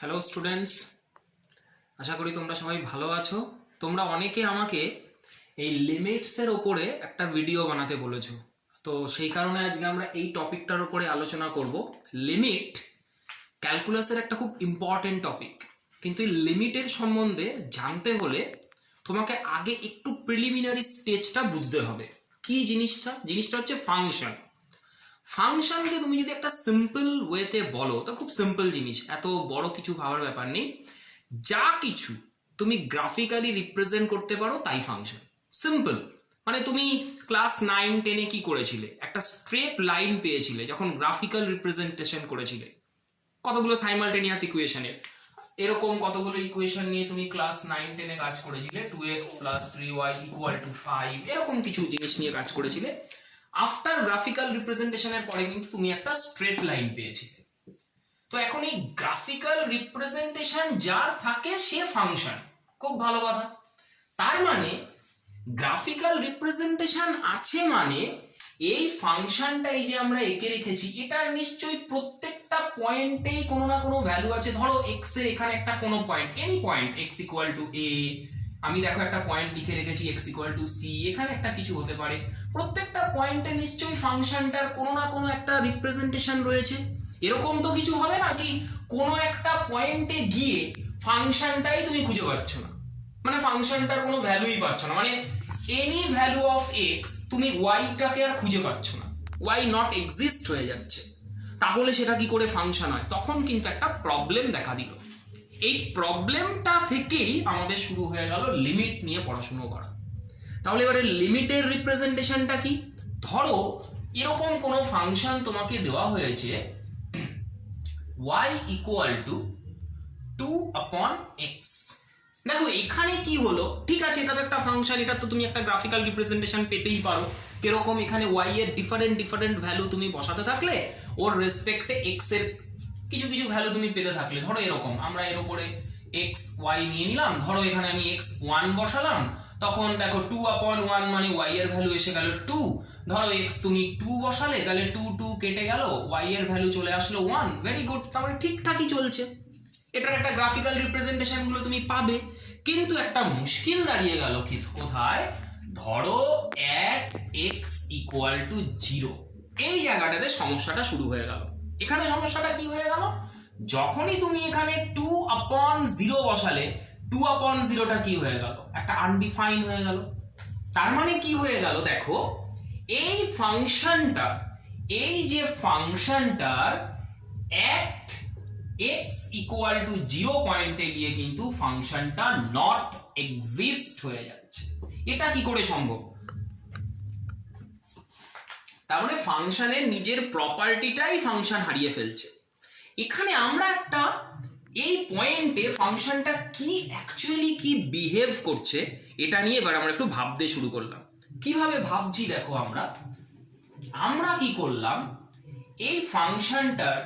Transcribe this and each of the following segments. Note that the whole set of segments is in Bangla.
হ্যালো স্টুডেন্টস, আশা করি তোমরা সবাই ভালো আছো। তোমরা অনেকে আমাকে এই লিমিটসের ওপরে একটা ভিডিও বানাতে বলেছো, তো সেই কারণে আজকে আমরা এই টপিকটার ওপরে আলোচনা করব। লিমিট ক্যালকুলাসের একটা খুব ইম্পর্টেন্ট টপিক, কিন্তু এই লিমিটের সম্বন্ধে জানতে হলে তোমাকে আগে একটু প্রিলিমিনারি স্টেজটা বুঝতে হবে। কি জিনিসটা হচ্ছে ফাংশন। ফাংশনকে তুমি যদি একটা সিম্পল ওয়েতে বলো তো খুব সিম্পল জিনিস, এত বড় কিছু ভাবার ব্যাপার নেই। যা কিছু তুমি গ্রাফিক্যালি রিপ্রেজেন্ট করতে পারো তাই ফাংশন। সিম্পল মানে তুমি ক্লাস 9-10-এ কি করেছিলে, একটা স্ট্রেট লাইন পেয়েছিলে যখন গ্রাফিক্যাল রিপ্রেজেন্টেশন করেছিলে কতগুলো সাইমালটেনিয়াস ইকুয়েশনের। এরকম কতগুলো ইকুয়েশন নিয়ে তুমি ক্লাস 9-10-এ কাজ করেছিলে, 2x + 3y = 5, এরকম কিছু জিনিস নিয়ে কাজ করেছিলে। আফটার গ্রাফিক্যাল রিপ্রেজেন্টেশনের পরে কিন্তু তুমি একটা স্ট্রেট লাইন পেয়েছিলে। তো এখন এই গ্রাফিক্যাল রিপ্রেজেন্টেশন যার থাকে সে ফাংশন। খুব ভালো কথা। তার মানে গ্রাফিক্যাল রিপ্রেজেন্টেশন আছে মানে এই ফাংশনটা এই যে আমরা এঁকে রেখেছি এটার নিশ্চয়ই প্রত্যেকটা পয়েন্টেই কোনো না কোনো ভ্যালু আছে। ধরো এক্স এর এখানে একটা কোনো point, any point x = a, আমি দেখো একটা পয়েন্ট লিখে রেখেছি x = c, এখানে একটা কিছু হতে পারে। প্রত্যেকটা পয়েন্টে নিশ্চয়ই ফাংশনটার কোনো না কোনো একটা রিপ্রেজেন্টেশন রয়েছে। এরকম তো কিছু হবে না কি কোনো একটা পয়েন্টে গিয়ে ফাংশনটাই তুমি খুঁজে পাচ্ছ না, মানে ফাংশনটার কোনো ভ্যালুই পাচ্ছ না, মানে এনি ভ্যালু অফ এক্স তুমি ওয়াইটাকে আর খুঁজে পাচ্ছ না, ওয়াই নট এক্সিস্ট হয়ে যাচ্ছে। তাহলে সেটা কি করে ফাংশন হয়? তখন কিন্তু একটা প্রবলেম দেখা দিল। এই প্রবলেমটা থেকেই আমাদের শুরু হয়ে গেল লিমিট নিয়ে পড়াশুনো করা। তাহলে এবারে লিমিটের রিপ্রেজেন্টেশনটা কি? ধরো এরকম কোনো ফাংশন তোমাকে দেওয়া হয়েছে y = 2/x। দেখো এখানে কি হলো, ঠিক আছে এটা তো একটা ফাংশন, এটা তো তুমি একটা গ্রাফিক্যাল রিপ্রেজেন্টেশন পেতেই পারো। কিরকম, এখানে y এর ডিফারেন্ট ভ্যালু তুমি বসাতে থাকলে ওর রেসপেক্টে x এর কিছু কিছু ভ্যালু তুমি পেতে থাকলে। ধরো এরকম আমরা এর উপরে x y নিয়ে নিলাম, ধরো এখানে আমি x1 বসালাম, তখন দেখো 2/1 মানে y এর ভ্যালু এসে গেল 2। ধরো x তুমি 2 বসালে, তাহলে 2 কেটে গেল, y এর ভ্যালু চলে আসলো 1। ভেরি গুড, তাহলে ঠিকঠাকই চলছে। এটার একটা গ্রাফিক্যাল রিপ্রেজেন্টেশন গুলো তুমি পাবে। কিন্তু একটা মুশকিল দাঁড়িয়ে গেল কি কোথায়, ধরো at x = 0, এই জায়গাটাতে সমস্যাটা শুরু হয়ে গেল। এখানে সমস্যাটা কি হয়ে গেল, যখনই তুমি এখানে 2/0 বসালে 2/0টা কি হয়ে গেল, একটা আনডিফাইন হয়ে গেল। তার মানে কি হয়ে গেল, দেখো এই ফাংশনটা, এই যে ফাংশনটার at x = 0 পয়েন্টে গিয়ে কিন্তু ফাংশনটা নট এক্সিস্ট হয়ে যাচ্ছে। এটা কি করে সম্ভব? তার মানে ফাংশনের নিজের প্রপার্টিটাই ফাংশন হারিয়ে ফেলছে। এখানে আমরা একটা এই পয়েন্টে ফাংশনটা কি অ্যাকচুয়ালি কি বিহেভ করছে এটা নিয়ে এবার আমরা একটু ভাবতে শুরু করলাম। কিভাবে ভাবছি দেখো, আমরা কি করলাম, এই ফাংশনটার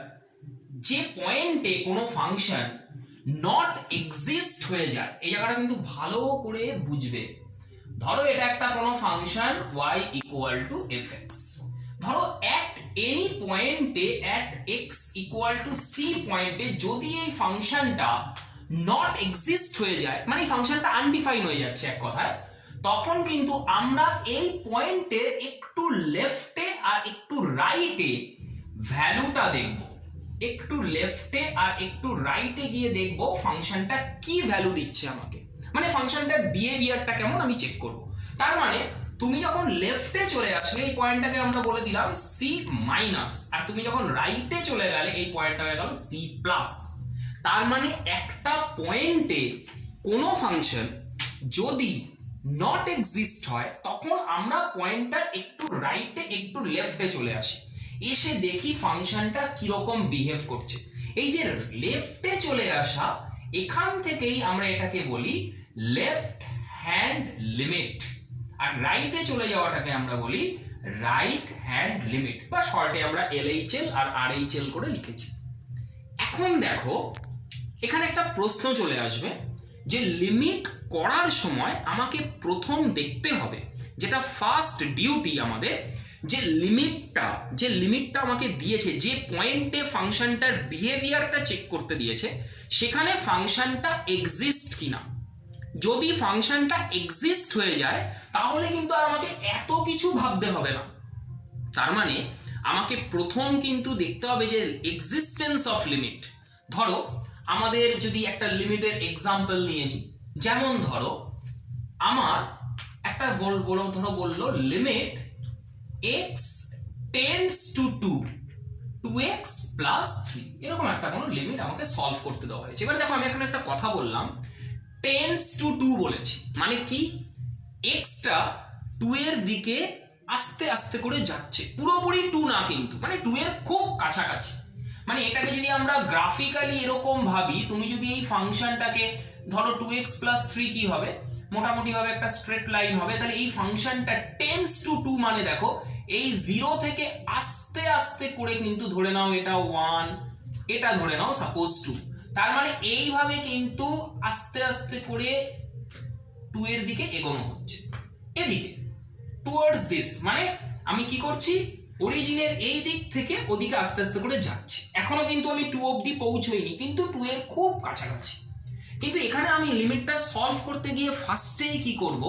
যে পয়েন্টে কোনো ফাংশন নট এক্সিস্ট হয়ে যায়, এই জায়গাটা কিন্তু ভালো করে বুঝবে। ধরো এটা একটা কোনো ফাংশন y = fx। ধরো at any পয়েন্টে at x = c পয়েন্টে যদি এই ফাংশনটা নট এক্সিস্ট হয়ে যায়, মানে এই ফাংশনটা আনডিফাইন হয়ে যাচ্ছে এক কথায়, তখন কিন্তু আমরা এই পয়েন্টে একটু লেফটে আর একটু রাইটে ভ্যালুটা দেখব। একটু লেফটে আর একটু রাইটে গিয়ে দেখব ফাংশনটা কি ভ্যালু দিচ্ছে আমাকে, মানে ফাংশনটার বিহেভিয়ারটা কেমন আমি চেক করব। তার মানে তুমি যখন লেফটে চলে আসলে এই পয়েন্টটাকে আমরা বলে দিলাম c-, আর তুমি যখন রাইটে চলে গেলে এই পয়েন্টটা হয়ে গেল c+। তার মানে একটা পয়েন্টে কোনো ফাংশন যদি নট এক্সিস্ট হয় তখন আমরা পয়েন্টটার একটু রাইটে একটু লেফটে চলে আসি, এসে দেখি ফাংশনটা কিরকম বিহেভ করছে। এই যে লেফটে চলে আসা, এখান থেকেই আমরা এটাকে বলি লেফট হ্যান্ড লিমিট, আর রাইটে চলে যাওয়াটাকে আমরা বলি রাইট হ্যান্ড লিমিট, বা শর্টে আমরা LHL আর RHL করে লিখেছি। এখন দেখো এখানে একটা প্রশ্ন চলে আসবে যে লিমিট করার সময় আমাকে প্রথম দেখতে হবে, যেটা ফার্স্ট ডিউটি আমাদের, যে লিমিটটা আমাকে দিয়েছে, যে পয়েন্টে ফাংশনটার বিহেভিয়ারটা চেক করতে দিয়েছে, সেখানে ফাংশনটা এক্সিস্ট কিনা। যদি ফাংশনটা এক্সিস্ট হয়ে যায় তাহলে কিন্তু আর আমাকে এত কিছু ভাবতে হবে না। তার মানে আমাকে প্রথম কিন্তু দেখতে হবে যে এক্সিস্টেন্স অফ লিমিট। ধরো আমাদের যদি একটা লিমিটের এক্সাম্পল নিয়ে নিই, যেমন ধরো আমার একটা বললো limit x tends two 2x plus 3, এরকম একটা কোনো লিমিট আমাকে সলভ করতে দেওয়া হয়েছে। এবার দেখো আমি এখানে একটা কথা বললাম, টেন্ডস টু 2 বলেছি, মানে কি এক্সটা 2 এর দিকে আস্তে আস্তে করে যাচ্ছে, পুরোপুরি 2 না কিন্তু, মানে 2 এর খুব কাছাকাছি। মানে এটাকে যদি আমরা গ্রাফিক্যালি এরকম ভাবি, তুমি যদি এই ফাংশনটাকে ধরো 2x প্লাস 3 কি হবে, মোটামুটি ভাবে একটা স্ট্রেট লাইন হবে, তাহলে এই ফাংশনটা টেন্ডস টু 2 মানে দেখো এই 0 থেকে আস্তে আস্তে করে কিন্তু ধরে নাও এটা 1, এটা ধরে নাও সাপোজ 2, তার মানে এইভাবে কিন্তু আস্তে আস্তে করে 2 এর দিকে এগোনো হচ্ছে, এদিকে টুয়ার্ডস দিস। মানে আমি কি করছি, অরিজিনের এই দিক থেকে ওদিকে আস্তে আস্তে করে যাচ্ছি। এখনো কিন্তু আমি 2 অবধি পৌঁছইনি, কিন্তু 2 এর খুব কাছাকাছি। কিন্তু এখানে আমি লিমিটটা সলভ করতে গিয়ে ফার্স্টেই কি করব,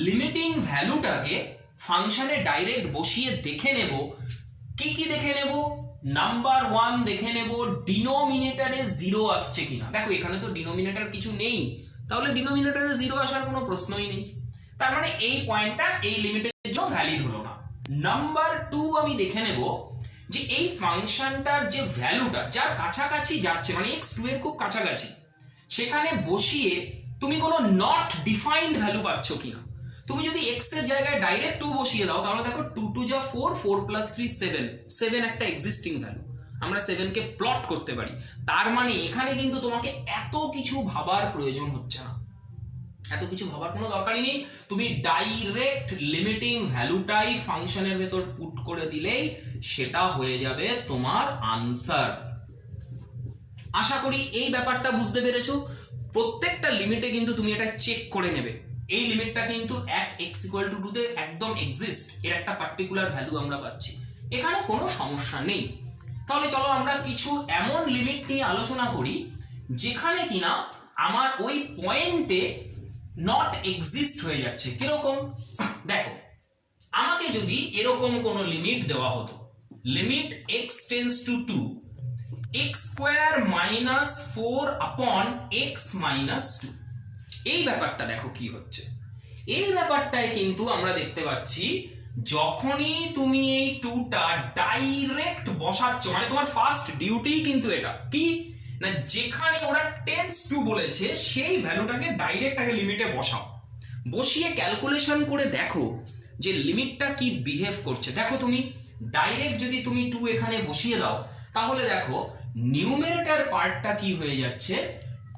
লিমিটিং ভ্যালুটাকে ফাংশনে ডাইরেক্ট বসিয়ে দেখে নেব। কি কি দেখে নেব, নাম্বার 1 দেখে নেব ডিনোমিনেটরে 0 আসছে কিনা। দেখো এখানে তো ডিনোমিনেটর কিছু নেই, তাহলে ডিনোমিনেটরে 0 আসার কোনো প্রশ্নই নেই, তার মানে এই পয়েন্টটা এই লিমিটের জন্য ভ্যালিড হলো না। নাম্বার 2 আমি দেখে নেব যে এই ফাংশনটার যে ভ্যালুটা যার কাছাকাছি যাচ্ছে, মানে x2 এর খুব কাছাকাছি, সেখানে বসিয়ে তুমি কোনো নট ডিফাইন্ড ভ্যালু পাচ্ছ কিনা। তুমি যদি x এর জায়গায় ডাইরেক্ট 2 বসিয়ে দাও, তাহলে দেখো 2 2 যা 4, 4 প্লাস 3 7, 7 একটা এক্সিস্টিং ভ্যালু, আমরা 7 কে প্লট করতে পারি। তার মানে এখানে কিন্তু তোমাকে এত কিছু ভাবার প্রয়োজন হচ্ছে না, এত কিছু ভাবার কোনো দরকারই নেই। তুমি ডাইরেক্ট লিমিটিং ভ্যালুটাই ফাংশনের ভেতর পুট করে দিলেই সেটা হয়ে যাবে তোমার আনসার। আশা করি এই ব্যাপারটা বুঝতে পেরেছো। প্রত্যেকটা লিমিটে কিন্তু তুমি এটা চেক করে নেবে, এই লিমিটটা কিন্তু at x equal to 2 তে একদম এক্সিস্ট, এর একটা পার্টিকুলার ভ্যালু আমরা পাচ্ছি, এখানে কোনো সমস্যা নেই। তাহলে চলো আমরা কিছু এমন লিমিট নিয়ে আলোচনা করি যেখানে কিনা আমার ওই পয়েন্টে নট এক্সিস্ট হয়ে যাচ্ছে। কিরকম দেখো, আমাকে যদি এরকম কোনো লিমিট দেওয়া হতো, limit x tends to 2 x square minus 4 আপন x মাইনাস 2, এই ব্যাপারটা দেখো কি হচ্ছে। এই ব্যাপারটায় কিন্তু আমরা দেখতে পাচ্ছি যখনই তুমি এই 2টা ডাইরেক্ট বসাচ্ছ, মানে তোমার ফার্স্ট ডিউটি কিন্তু এটা কি না, যেখানে ওরা টেন্ডস টু বলেছে সেই ভ্যালুটাকে ডাইরেক্ট আগে লিমিটে বসাও, বসিয়ে ক্যালকুলেশন করে দেখো যে লিমিটটা কি বিহেভ করছে। দেখো তুমি ডাইরেক্ট যদি তুমি 2 এখানে বসিয়ে দাও, তাহলে দেখো নিউমেরেটর পার্টটা কি হয়ে যাচ্ছে,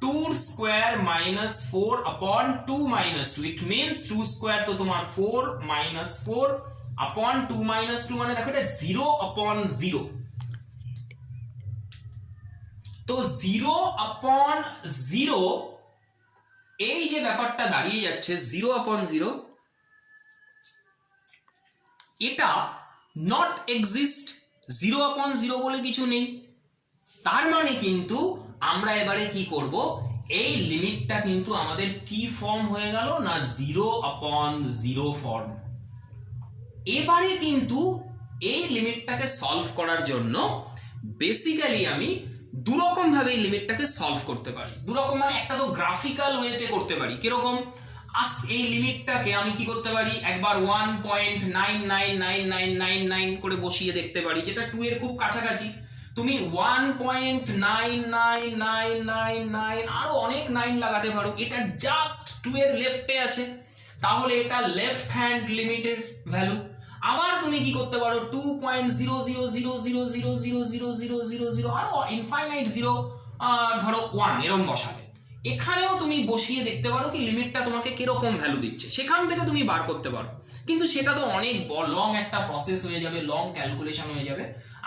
2 স্কয়ার মাইনাস 4 আপন 2 মাইনাস 2, ইট মিনস 2 স্কয়ার তো তোমার 4 মাইনাস 4 আপন 2 মাইনাস 2, মানে দেখো এটা 0 আপন 0, তো 0 আপন 0 এই যে ব্যাপারটা দাঁড়িয়ে যাচ্ছে 0 আপন 0, এটা নট এক্সিস্ট, 0 আপন 0 বলে কিছু নেই। তার মানে কিন্তু আমরা এবারে কি করব, এই লিমিটটা কিন্তু আমাদের কি ফর্ম হয়ে গেল না 0 আপন 0 ফর্ম। এবারে কিন্তু এই লিমিটটাকে সলভ করার জন্য বেসিক্যালি আমি দুরকম ভাবে এই লিমিটটাকে সলভ করতে পারি। দুরকম মানে একটা তো গ্রাফিক্যাল ওয়েতে করতে পারি, কিরকম এই লিমিটটাকে আমি কি করতে পারি, একবার 1.999999 করে বসিয়ে দেখতে পারি, যেটা 2 এর খুব কাছাকাছি। তুমি 1.99999 আরো অনেক 9 লাগাতে পারো, এটা জাস্ট 2 এর লেফটে আছে, তাহলে এটা লেফট হ্যান্ড লিমিটের ভ্যালু। আবার তুমি কি করতে পারো 2.00000000000 আরো ইনফাইনাইট 0 ধরো 1 এরকম বসাবে। এখানেও তুমি বসিয়ে দেখতে পারো কি লিমিটটা তোমাকে কিরকম ভ্যালু দিচ্ছে, সেখান থেকে তুমি বার করতে পারো। কিন্তু সেটা তো অনেক লং একটা প্রসেস হয়ে যাবে, লং ক্যালকুলেশন হয়ে যাবে,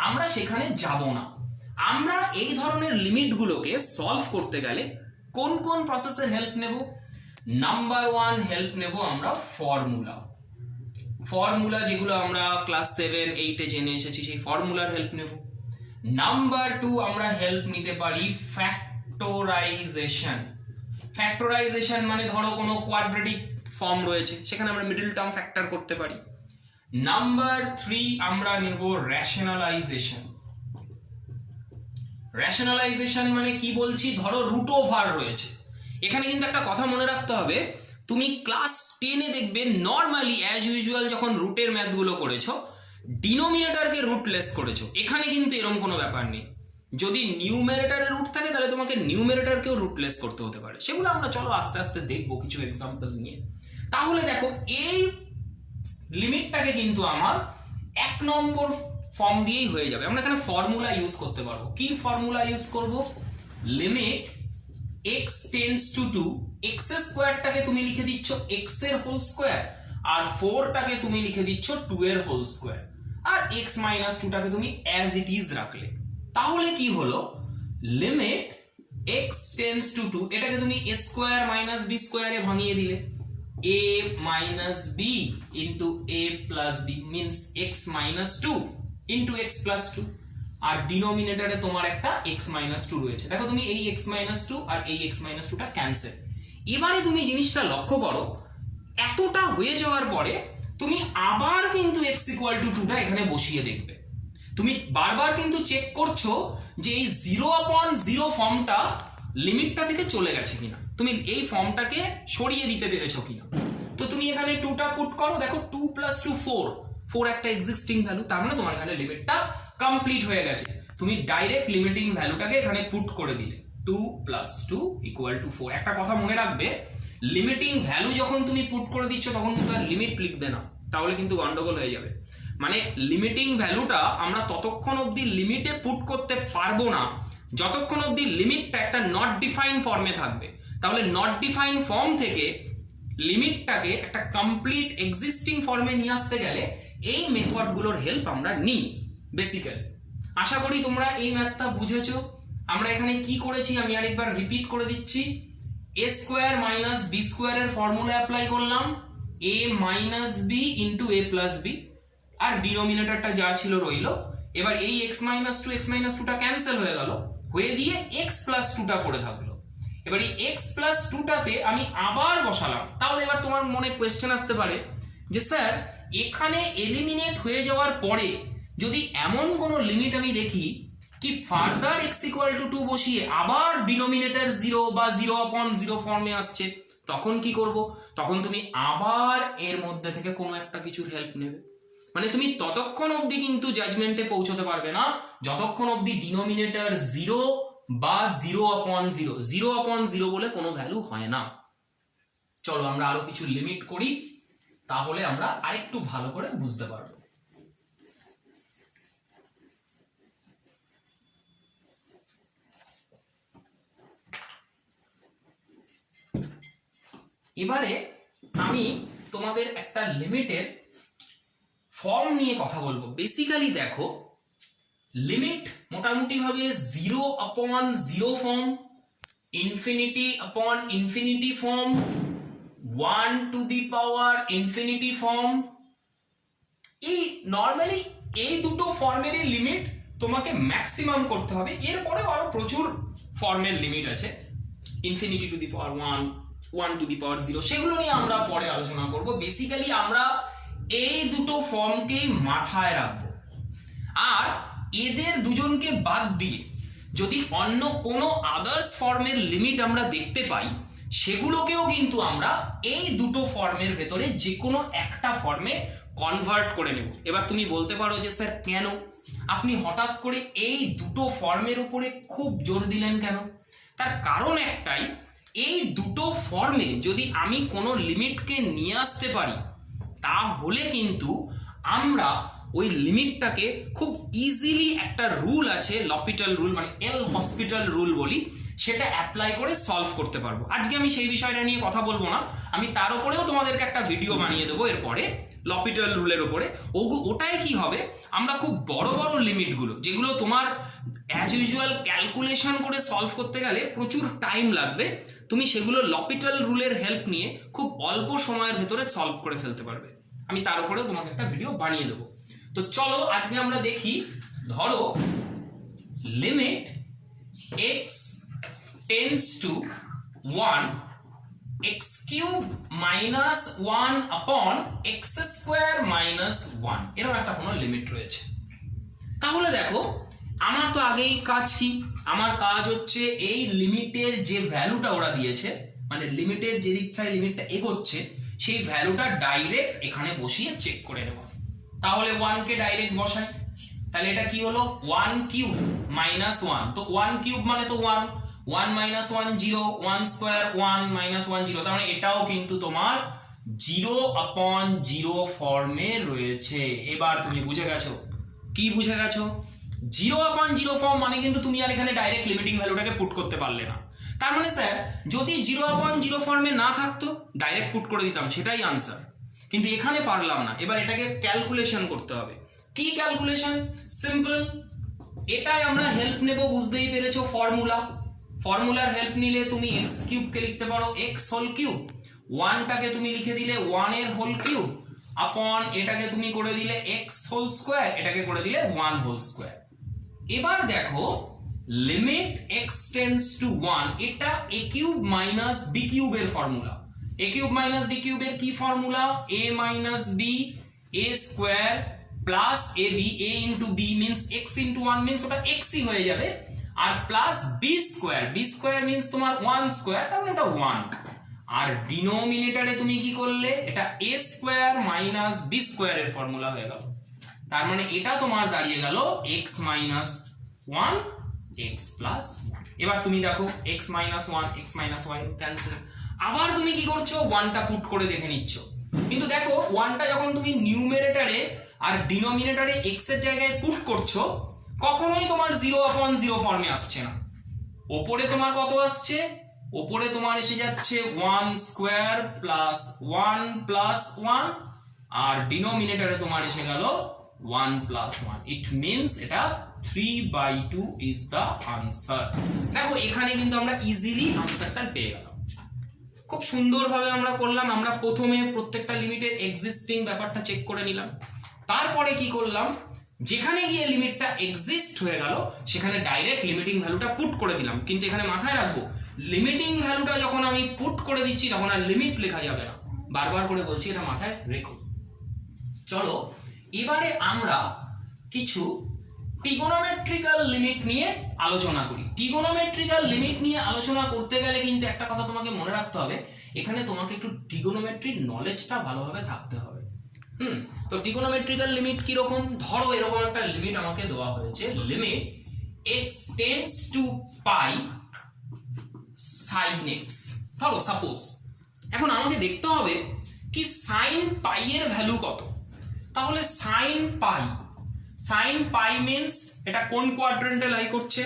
আমরা সেখানে যাব না। আমরা এই ধরনের লিমিটগুলোকে সলভ করতে গেলে কোন কোন প্রসেসের হেল্প নেব, নাম্বার 1 হেল্প নেব আমরা ফর্মুলা। ফর্মুলা যেগুলো আমরা ক্লাস 7-8 জেনে এসেছি সেই ফর্মুলার হেল্প নেব। নাম্বার 2 আমরা হেল্প নিতে পারি ফ্যাক্টরাইজেশন। ফ্যাক্টরাইজেশন মানে ধরো কোনো কোয়াড্রেটিক ফর্ম রয়েছে, সেখানে আমরা মিডল টার্ম ফ্যাক্টর করতে পারি। নাম্বার 3 আমরা নেব রেশনালাইজেশন। রেশনালাইজেশন মানে কি বলছি, ধরো রুট ওভার রয়েছে। এখানে কিন্তু একটা কথা মনে রাখতে হবে, তুমি ক্লাস 10 দেখবে নর্মালি অ্যাজ ইউজুয়াল যখন রুটের ম্যাথগুলো করেছো ডিনোমিনেটরকে রুটলেস করেছো। এখানে কিন্তু এরকম কোনো ব্যাপার নেই। যদি নিউমেরেটরে রুট থাকে তাহলে তোমাকে নিউমেরেটরকেও রুটলেস করতে হতে পারে, সেগুলো আমরা চলো আস্তে আস্তে দেখবো কিছু এক্সাম্পল নিয়ে। তাহলে দেখো এই লিমিটটাকে কিন্তু আমার 1 নম্বর ফর্ম দিয়েই হয়ে যাবে। আমরা এখানে ফর্মুলা ইউজ করতে পারবো। কি ফর্মুলা ইউজ করব? Limit x tends to 2, x এর স্কয়ারটাকে তুমি লিখে দিচ্ছ x এর হোল স্কয়ার, আর 4টাকে তুমি লিখে দিচ্ছ 2 এর হোল স্কয়ার, আর x মাইনাস 2টাকে তুমি অ্যাজ ইট ইজ রাখলে। তাহলে কি হলো, লিমিট x টেন্ডস টু 2, এটাকে তুমি a স্কয়ার মাইনাস b স্কয়ারে ভাঙিয়ে দিলে, a minus b into a plus b means x minus 2 into x plus 2, আর ডিনোমিনেটরে তোমার একটা x minus 2 রয়েছে। দেখো তুমি এই x minus 2 আর এই x minus 2টা ক্যান্সেল। এবারে তুমি জিনিসটা লক্ষ্য করো, এতটা হয়ে যাওয়ার পরে তুমি আবার কিন্তু x equal to 2টা এখানে বসিয়ে দেখবে। তুমি বারবার কিন্তু চেক করছো যে এই 0/0 ফর্মটা লিমিটটা থেকে চলে গেছে কিনা, তুমি এই ফর্মটাকে সরিয়ে দিতে পেরেছো কিনা। তো তুমি এখানে 2টা পুট করো, দেখো 2 + 2 4 একটা এক্সিস্টিং ভ্যালু, তার মানে তোমার এখানে লিমিটটা কমপ্লিট হয়ে গেছে। তুমি ডাইরেক্ট লিমিটিং ভ্যালুটাকে এখানে পুট করে দিলে, 2 + 2 = 4। একটা কথা মনে রাখবে, লিমিটিং ভ্যালু যখন তুমি পুট করে দিচ্ছ তখন কিন্তু আর লিমিট লিখবে না, তাহলে কিন্তু গন্ডগোল হয়ে যাবে। মানে লিমিটিং ভ্যালুটা আমরা ততক্ষণ অবধি লিমিটে পুট করতে পারবো না যতক্ষণ অবধি লিমিটটা একটা নট ডিফাইন ফর্মে থাকবে। তাহলে নট ডিফাইন ফর্ম থেকে লিমিটটাকে একটা কমপ্লিট এক্সিস্টিং ফর্মে নিয়ে আসতে গেলে এই মেথডগুলোর হেল্প আমরা নিই বেসিক্যালি। আশা করি তোমরা এই ম্যাথটা বুঝেছো। আমরা এখানে কি করেছি আমি আরেকবার রিপিট করে দিচ্ছি। a স্কয়ার মাইনাস b স্কয়ারের ফর্মুলা অ্যাপ্লাই করলাম, a minus b into a plus b, আর ডিনোমিনেটরটা যা ছিল রইলো। এবার এই x মাইনাস 2টা ক্যান্সেল হয়ে গেল, হয়ে দিয়ে x প্লাস 2টা পড়ে থাকলো। এবার এই x প্লাস 2টাতে আমি আবার বসালাম। তাহলে এবার তোমার মনে কোয়েশ্চেন আসতে পারে যে স্যার এখানে এলিমিনেট হয়ে যাওয়ার পরে যদি এমন কোনো লিমিট আমি দেখি কি ফার্দার x = 2 বসিয়ে আবার ডিনোমিনেটর 0 বা 0/0 ফর্মে আসছে, তখন কি করব? তখন তুমি আবার এর মধ্যে থেকে কোনো একটা কিছুর হেল্প নেবে। মানে তুমি ততক্ষণ অবধি কিন্তু জাজমেন্টে পৌঁছতে পারবে না যতক্ষণ অবধি ডিনোমিনেটর 0 বা 0/0, 0/0 বলে কোনো ভ্যালু হয় না। চলো আমরা আরো কিছু লিমিট করি, তাহলে আমরা আরেকটু ভালো করে বুঝতে পারবো। এবারে আমি তোমাদের একটা লিমিটের ফর্ম নিয়ে কথা বলবো। বেসিক্যালি দেখো, লিমিট মোটামুটি ভাবে 0/0 ফর্ম, ∞/∞ ফর্ম, 1∞ ফর্ম, এই নর্মালি এই দুটো ফর্মেরই লিমিট তোমাকে ম্যাক্সিমাম করতে হবে। এরপরে আরো প্রচুর ফর্মের লিমিট আছে, ∞1, 1∞, সেগুলো নিয়ে আমরা পরে আলোচনা করব। বেসিক্যালি আমরা এই দুটো ফর্মকেই মাথায় রাখবো, আর এদের দুজনকে বাদ দিয়ে যদি অন্য কোনো আদার্স ফর্মের লিমিট আমরা দেখতে পাই সেগুলোকেও কিন্তু আমরা এই দুটো ফর্মের ভেতরে যে কোনো একটা ফর্মে কনভার্ট করে নেব। এবার তুমি বলতে পারো যে স্যার কেন আপনি হঠাৎ করে এই দুটো ফর্মের উপরে খুব জোর দিলেন কেন? তার কারণ একটাই, এই দুটো ফর্মে যদি আমি কোনো লিমিটকে নিয়ে আসতে পারি তাহলে কিন্তু আমরা ওই লিমিটটাকে খুব ইজিলি, একটা রুল আছে লপিটাল রুল, মানে এল হসপিটাল রুল বলি, সেটা অ্যাপ্লাই করে সলভ করতে পারবো। আজকে আমি সেই বিষয়টা নিয়ে কথা বলবো না, আমি তার উপরেও তোমাদেরকে একটা ভিডিও বানিয়ে দেবো এরপরে লপিটাল রুলের উপরে। ওটাই কি হবে, আমরা খুব বড় বড় লিমিটগুলো যেগুলো তোমার অ্যাজ ইউজুয়াল ক্যালকুলেশন করে সলভ করতে গেলে প্রচুর টাইম লাগবে, তুমি সেগুলো লপিটাল রুলের হেল্প নিয়ে খুব অল্প সময়ের ভেতরে সলভ করে ফেলতে পারবে। আমি তার উপরেও তোমাকে একটা ভিডিও বানিয়ে দেবো। তো চলো আজকে আমরা দেখি, ধরো limit x tends two 1 x cube minus 1 আপন x স্কোয়ার মাইনাস 1 এরকম একটা কোনো লিমিট রয়েছে। তাহলে দেখো আমার তো আগেই কাজ কি, আমার কাজ হচ্ছে এই লিমিটের যে ভ্যালুটা ওরা দিয়েছে, মানে লিমিটের যে দিক থেকে লিমিটটা এগোচ্ছে সেই ভ্যালুটা ডাইরেক্ট এখানে বসিয়ে চেক করে নেব। তাহলে 1 কে ডাইরেক্ট বসাই, তাহলে এটা কি হলো 1 কিউব মাইনাস 1, তো 1 কিউব মানে তো 1, 1 মাইনাস 1 0, 1 স্কোয়ার 1 মাইনাস 1 0, তার মানে এটাও কিন্তু তোমার 0/0 ফর্মে রয়েছে। এবার তুমি বুঝে গেছো, কি বুঝে গেছো? 0/0 ফর্ম মানে কিন্তু তুমি আর এখানে ডাইরেক্ট লিমিটিং ভ্যালুটাকে পুট করতে পারলে না। তার মানে স্যার যদি 0/0 ফর্মে না থাকতো ডাইরেক্ট পুট করে দিতাম, সেটাই আনসার, কিন্তু এখানে পারলাম না। এবার এটাকে ক্যালকুলেশন করতে হবে। কি ক্যালকুলেশন? সিম্পল, এটাই আমরা হেল্প নেব, বুঝতেই পেরেছো, ফর্মুলার হেল্প নিলে তুমি x কিউব কে লিখতে পারো x হোল কিউব, 1 টাকে তুমি লিখে দিলে 1 এর হোল কিউব আপন এটাকে তুমি করে দিলে x হোল স্কোয়ার, এটাকে করে দিলে 1 হোল স্কোয়ার। এবার দেখো লিমিট x টেন্ডস টু 1, এটা a কিউব মাইনাস b কিউবের formula. a cube minus b কিউবের কি formula? a minus b a square plus ab, a into b means x into 1 means ওটা x ই হয়ে যাবে, আর প্লাস b স্কোয়ার মিন্স তোমার 1 স্কোয়ার, তার মানে এটা 1। আর ডিনোমিনেটরে তুমি কি করলে, এটা a স্কোয়ার মাইনাস b স্কোয়ারের ফর্মুলা হয়ে গেল, তার মানে এটা তোমার দাঁড়িয়ে গেল x মাইনাস 1 x প্লাস 1। এবার তুমি দেখো x minus 1 x minus 1 cancel. আবার তুমি কি করছো, 1টা পুট করে দেখে নিচ্ছ, কিন্তু দেখো 1টা যখন তুমি নিউমেরেটরে আর ডিনোমিনেটরে x এর জায়গায় পুট করছো কখনোই তোমার 0/0 ফর্মে আসছে না। ওপরে তোমার কত আসছে? ওপরে তোমার এসে যাচ্ছে 1 স্কোয়ার প্লাস 1 প্লাস 1, আর ডিনোমিনেটরে তোমার এসে গেল 1 প্লাস 1। ইট মিনস এটা 3/2 ইজ দ্য আনসার। দেখো এখানে কিন্তু আমরা ইজিলি আনসারটা পেয়ে গেলাম, খুব সুন্দরভাবে আমরা করলাম। আমরা প্রথমে প্রত্যেকটা লিমিটের এক্সিস্টিং ব্যাপারটা চেক করে নিলাম, তারপরে কি করলাম, যেখানে গিয়ে লিমিটটা এক্সিস্ট হয়ে গেল সেখানে ডাইরেক্ট লিমিটিং ভ্যালুটা পুট করে দিলাম। কিন্তু এখানে মাথায় রাখবো, লিমিটিং ভ্যালুটা যখন আমি পুট করে দিচ্ছি তখন আর লিমিট লেখা যাবে না, বারবার করে বলছি, এটা মাথায় রেখো। চলো এবারে আমরা কিছু ট্রিগোনোমেট্রিক্যাল লিমিট নিয়ে আলোচনা করি। ট্রিগোনোমেট্রিক্যাল লিমিট নিয়ে আলোচনা করতে গেলে কিন্তু একটা কথা তোমাকে মনে রাখতে হবে, এখানে তোমাকে একটু ট্রিগোনোমেট্রির নলেজটা ভালোভাবে থাকতে হবে। তো ট্রিগোনোমেট্রিক্যাল লিমিট কি রকম? ধরো এরকম একটা লিমিট আমাকে দেওয়া হয়েছে, লিমিট x টেন্ডস টু পাই sin x, ধরো সাপোজ। এখন আমাকে দেখতে হবে কি sin পাই এর ভ্যালু কত। তাহলে sin পাই মিন্স এটা কোন কোয়াড্রেন্টে লাই করছে?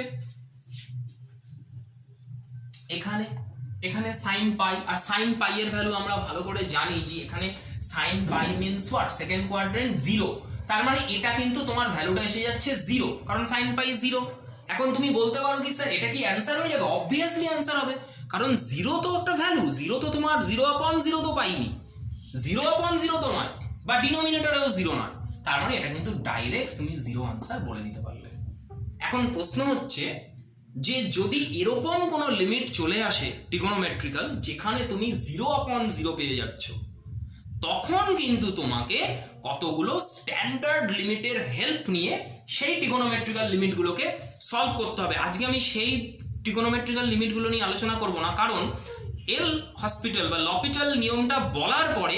এখানে sin পাই, আর sin পাই এর ভ্যালু আমরা ভালো করে জানি যে এখানে sin pi means what, second quadrant 0, তার মানে এটা কিন্তু তোমার ভ্যালুটা এসে যাচ্ছে 0, কারণ sin পাই 0। এখন তুমি বলতে পারো কি স্যার এটা কি অ্যান্সার হয়ে যাবে? অবভিয়াসলি অ্যান্সার হবে, কারণ 0 তো একটা ভ্যালু, 0 তো তোমার 0/0 তো পাইনি, 0/0 তো নয়, বা ডিনোমিনেটরেও 0 নয়, তার মানে এটা কিন্তু ডাইরেক্ট তুমি 0 আনসার বলে দিতে পারলে। এখন প্রশ্ন হচ্ছে যে যদি এরকম কোনো লিমিট চলে আসে ট্রিগোনোমেট্রিক্যাল যেখানে তুমি 0/0 পেয়ে যাচ্ছ, তখন কিন্তু তোমাকে কতগুলো স্ট্যান্ডার্ড লিমিটের হেল্প নিয়ে সেই ট্রিগোনোমেট্রিক্যাল লিমিটগুলোকে সলভ করতে হবে। আজকে আমি সেই ট্রিগোনোমেট্রিক্যাল লিমিটগুলো নিয়ে আলোচনা করব না, কারণ এল হসপিটাল বা লপিটাল নিয়মটা বলার পরে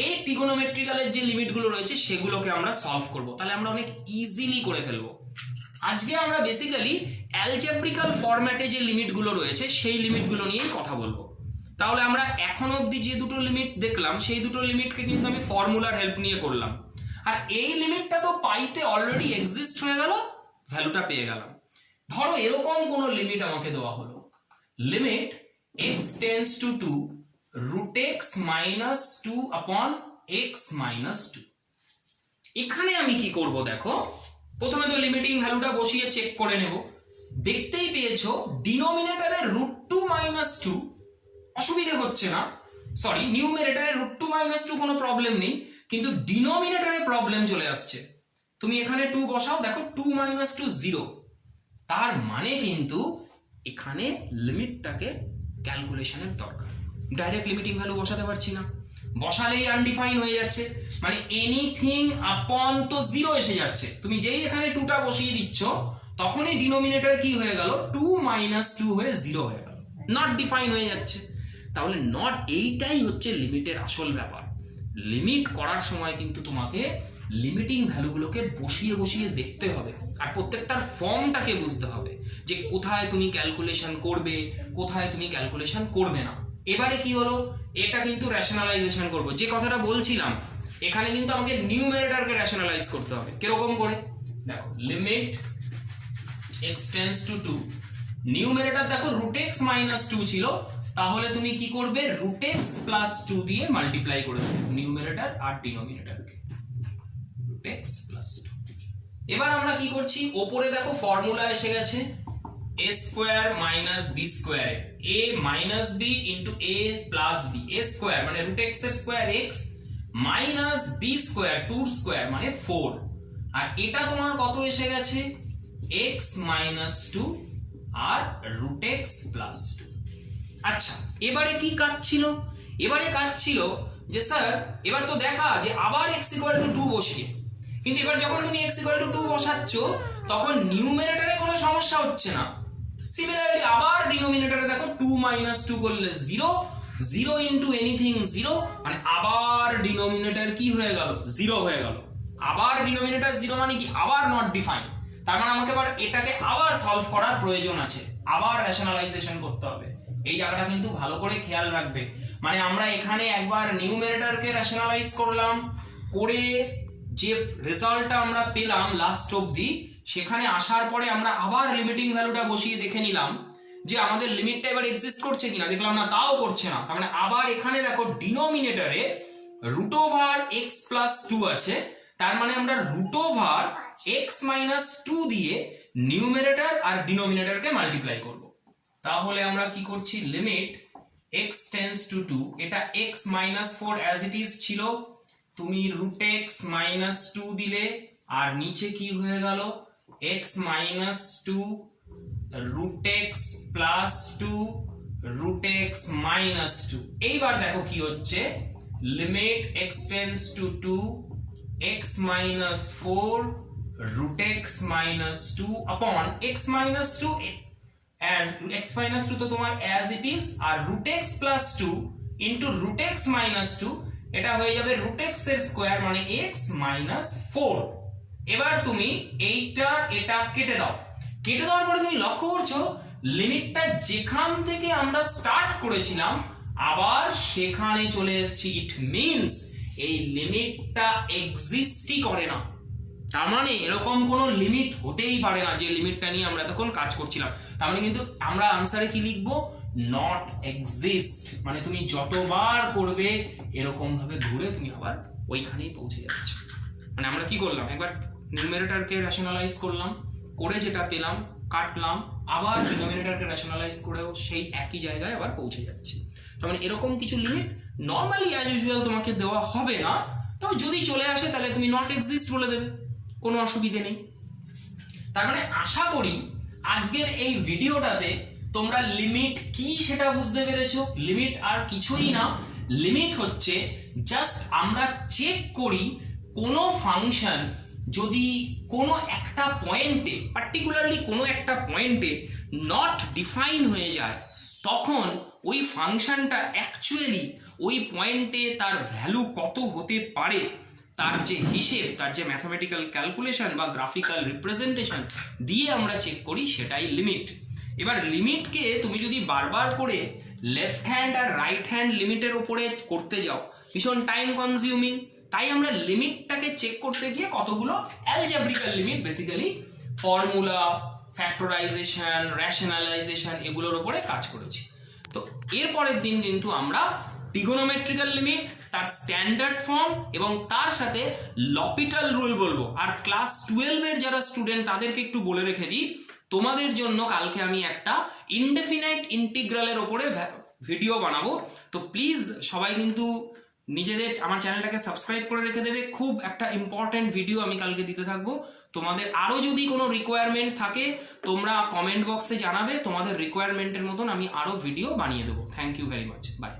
এই ট্রিগোনোমেট্রিক্যালের যে লিমিটগুলো রয়েছে সেগুলোকে আমরা সলভ করব, তাহলে আমরা অনেক ইজিলি করে ফেলবো। আজকে আমরা বেসিক্যালি অ্যালজেব্রিক্যাল ফরম্যাটে যে লিমিটগুলো রয়েছে সেই লিমিটগুলো নিয়েই কথা বলবো। তাহলে আমরা এখন অবধি যে দুটো লিমিট দেখলাম সেই দুটো লিমিটকে কিন্তু আমি ফর্মুলার হেল্প নিয়ে করলাম, আর এই লিমিটটা তো পাইতে অলরেডি এক্সিস্ট হয়ে গেল, ভ্যালুটা পেয়ে গেলাম। ধরো এরকম কোনো লিমিট আমাকে দেওয়া হলো, limit x tends to 2 root x minus 2 upon x minus 2। এখানে আমি কি করব দেখো, প্রথমে তো লিমিটিং ভ্যালুটা বসিয়ে চেক করে নেব। দেখতেই পেয়েছো ডিনোমিনেটরে √2 - 2 অসুবিধে হচ্ছে না, সরি নিউমেরেটরে √2 - 2 কোনো প্রবলেম নেই, কিন্তু ডিনোমিনেটরে প্রবলেম চলে আসছে। তুমি এখানে 2 বসাও, দেখো 2 মাইনাস 2 0, তার মানে কিন্তু এখানে লিমিটটাকে ক্যালকুলেশনের দরকার। ডাইরেক্ট লিমিটিং ভ্যালু বসাতে পারছি না, বসালেই আনডিফাইন হয়ে যাচ্ছে, মানে এনিথিং আপন তো 0 এসে যাচ্ছে। তুমি যেই এখানে 2টা বসিয়ে দিচ্ছ তখনই ডিনোমিনেটর কি হয়ে গেল, 2 মাইনাস 2 হয়ে 0 হয়ে গেল, নট ডিফাইন হয়ে যাচ্ছে। তাহলে নট, এইটাই হচ্ছে লিমিটের আসল ব্যাপার। লিমিট করার সময় কিন্তু তোমাকে লিমিটিং ভ্যালুগুলোকে বসিয়ে বসিয়ে দেখতে হবে, আর প্রত্যেকটার ফর্মটাকে বুঝতে হবে যে কোথায় তুমি ক্যালকুলেশন করবে, কোথায় তুমি ক্যালকুলেশন করবে না। এবারে কি হলো, এটা কিন্তু রেশনালাইজেশন করব, যে কথাটা বলছিলাম এখানে কিন্তু আমাকে নিউমেরেটরকে রেশনালাইজ করতে হবে। কিরকম করে, দেখো limit x tends to 2, numerator দেখো রুট এক্স মাইনাস 2 ছিল, তাহলে তুমি কি করবে, রুট এক্স প্লাস 2 দিয়ে মাল্টিপ্লাই করে দেবে নিউমেরেটর আর ডিনোমিনেটরকে, রুট এক্স প্লাস 2। এবার আমরা কি করছি, ওপরে দেখো ফর্মুলা এসে গেছে a square minus B square, a minus B into a plus B, a square মানে রুট এক্স এর square X, minus B square 2 square মানে 4, আর এটা তোমার কত এসে গেছে, x মাইনাস 2 আর রুট এক্স প্লাস 2। আচ্ছা, এবারে কি কাজ ছিল, এবারে কাজ ছিল যে স্যার এবার তো দেখা যে আবার x ইকুয়াল টু 2 বসিয়ে, কিন্তু এবার যখন তুমি x ইকুয়াল টু 2 বসাচ্ছ তখন নিউমেরেটরে কোনো সমস্যা হচ্ছে না। সিমিলারলি আবার ডিনোমিনেটরে দেখো 2 মাইনাস 2 করলে 0, 0 ইন্টু এনিথিং 0, মানে আবার ডিনোমিনেটর কি হয়ে গেল, 0 হয়ে গেল। আবার ডিনোমিনেটর 0 মানে কি, আবার নট ডিফাইন, তার মানে আমাকে আবার এটাকে আবার সলভ করার প্রয়োজন আছে, আবার রেশনালাইজেশন করতে হবে। এই জায়গাটা কিন্তু ভালো করে খেয়াল রাখবে, মানে আমরা এখানে একবার নিউমেরেটরকে রেশনালাইজ করলাম, করে যে রেজাল্টটা আমরা পেলাম লাস্ট অবধি, সেখানে আসার পরে আমরা আবার লিমিটিং ভ্যালুটা বসিয়ে দেখে নিলাম যে আমাদের লিমিটটা এবার এক্সিস্ট করছে কিনা, দেখলাম না, তাও করছে না। তার মানে আবার এখানে দেখো ডিনোমিনেটরে রুট ওভার এক্স প্লাস 2 আছে, তার মানে আমরা রুট ওভার এক্স মাইনাস 2 দিয়ে নিউমেরেটর আর ডিনোমিনেটরকে মাল্টিপ্লাই করব। তাহলে আমরা কি করছি, লিমিট x টেন্ডস টু 2, এটা x minus 4 as it is ছিল, তুমি রুট এক্স মাইনাস 2 দিলে, আর নিচে কি হয়ে গেল, x minus 2 root X plus 2 root X minus 2। এইবার দেখো কি হচ্ছে, limit x tends to 2, x minus 4 root x minus 2 upon x minus 2, and x minus 2 তো তোমার as it is, R root x plus 2 into root x minus 2, এটা হয়ে যাবে root x এর স্কয়ার মানে x minus 4। এবার তুমি এইটা এটা কেটে দাও, কেটে দেওয়ার পরে তুমি লক্ষ্য করছো লিমিটটা যেখান থেকে আমরা স্টার্ট করেছিলাম আবার সেখানে চলে এসেছি। ইট মিন্স এই লিমিটটা এক্সিস্টই করে না, তার মানে এরকম কোনো লিমিট হতেই পারে না যে লিমিটটা নিয়ে আমরা তখন কাজ করছিলাম। তার মানে কিন্তু আমরা আনসারে কি লিখবো, নট এক্সিস্ট, মানে তুমি যতবার করবে এরকম ভাবে ঘুরে তুমি আবার ওইখানেই পৌঁছে যাচ্ছ। মানে আমরা কি করলাম, একবার নিউমেরেটরকে রেশনালাইজ করলাম, করে যেটা পেলাম কাটলাম, আবার ডিনোমিনেটরকে রেশনালাইজ করেও সেই একই জায়গায় আবার পৌঁছে যাচ্ছি। তার মানে এরকম কিছু লিমিট নর্মালি অ্যাজ ইউজুয়াল তোমাকে দেওয়া হবে না, তবে যদি চলে আসে তাহলে তুমি নট এক্সিস্ট বলে দেবে, কোনো অসুবিধে নেই। তার মানে আশা করি আজকের এই ভিডিওটাতে তোমরা লিমিট কি সেটা বুঝতে পেরেছো। লিমিট আর কিছুই না, লিমিট হচ্ছে জাস্ট আমরা চেক করি কোনো ফাংশন যদি কোনো একটা পয়েন্টে, পার্টিকুলারলি কোনো একটা পয়েন্টে নট ডিফাইন হয়ে যায়, তখন ওই ফাংশনটা অ্যাকচুয়ালি ওই পয়েন্টে তার ভ্যালু কত হতে পারে তার যে হিসেব, তার যে ম্যাথমেটিক্যাল ক্যালকুলেশন বা গ্রাফিক্যাল রিপ্রেজেন্টেশন দিয়ে আমরা চেক করি, সেটাই লিমিট। এবার লিমিটকে তুমি যদি বারবার করে লেফট হ্যান্ড আর রাইট হ্যান্ড লিমিটের উপরে করতে যাও, ভীষণ টাইম কনজিউমিং। তাই আমরা লিমিটটাকে চেক করতে গিয়ে কতগুলো algebraical limit, basically formula, factorization, rationalization, এগুলোর উপরে কাজ করেছি। তো এরপরের দিন কিন্তু আমরা ট্রিগোনোমেট্রিক্যাল লিমিট, তার স্ট্যান্ডার্ড ফর্ম এবং তার সাথে লপিটাল রুল বলবো। আর ক্লাস 12 এর যারা স্টুডেন্ট তাদেরকে একটু বলে রেখে দিই, তোমাদের জন্য কালকে আমি একটা ইনডেফিনাইট ইন্টিগ্রালের ওপরে ভিডিও বানাবো। তো প্লিজ সবাই কিন্তু নিজেদের আমার চ্যানেলটাকে সাবস্ক্রাইব করে রেখে দেবে। খুব একটা ইম্পর্ট্যান্ট ভিডিও আমি কালকে দিতে থাকবো। তোমাদের আরও যদি কোনো রিকোয়ারমেন্ট থাকে তোমরা কমেন্ট বক্সে জানাবে, তোমাদের রিকোয়ারমেন্টের মতন আমি আরও ভিডিও বানিয়ে দেবো। Thank you very much, by.